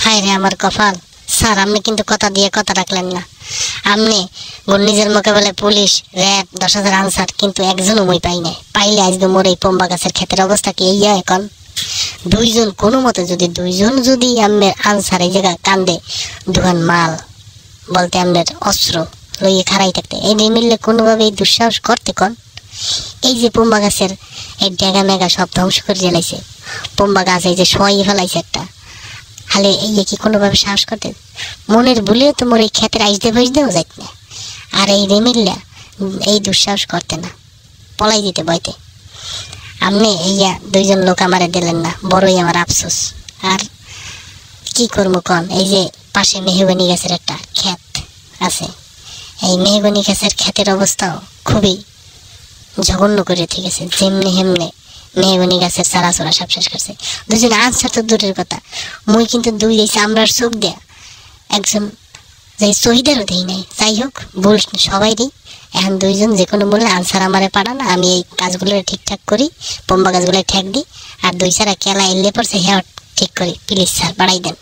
হায় রে আমার কপাল। স্যার আপনি কিন্তু কথা দিয়ে কথা রাখলেন না। আপনি ঘূর্ণিঝড় মোকাবেলায় পুলিশ, র্যাব, 10,000 আনসার, কিন্তু একজনও মই পাই নাই। পাইলে আজকে মোর এই পম্বা গাছের ক্ষেতের অবস্থা কি এই এখন? দুইজন কোনো মতে যদি আমের আনসার এই জায়গা কান্দে দোকান মাল বলতে আমাদের অস্ত্র লইয়ে খাড়াই থাকতে, এই মিললে কোনোভাবে এই দুঃসাহস করতে কন? এই যে পম্বা গাছের এই ডেগা মেগা সব ধ্বংস করে জ্বালাইছে। পম্বা গাছ এই যে শোয়াই ফেলাইছে একটা, হালে এই কি কোনোভাবে সাহস করতে? মনের ভুলেও তো মোর এই ক্ষেতের আইস দিয়ে বইস দেওয়া যাইত না। আর এই রেমিল্লা এই দুঃসাহস করতে না, পলাই দিতে বইতে। আপনি এইয়া দুইজন লোক আমারে দিলেন না, বড়ই আমার আফসোস। আর কি করবো কন? এই যে পাশে মেহগনি গাছের একটা ক্ষেত আছে, এই মেহগনি গাছের ক্ষেতের অবস্থাও খুবই জঘন্য করে ঠিক আছে। যেমনি হেমনে মেহগনি গাছের চারাচোরা সব শেষ করছে। দুজন আনসার তো দূরের কথা, মুই কিন্তু দুই এই চামড়ার চোখ দেয়া একজন যে শহীদেরও দেই নাই। যাই হোক, ভুল সবাইরই। এখন দুইজন যে কোনো বললে আনসার আমারে পাঠান, আমি এই কাজগুলো ঠিকঠাক করি, পম্বা গাছগুলো ঠেক দিই। আর দুই সারা কেলা এলে পড়ছে হ্যাঁ ঠিক করি, প্লিজ স্যার পাঠাই দেন।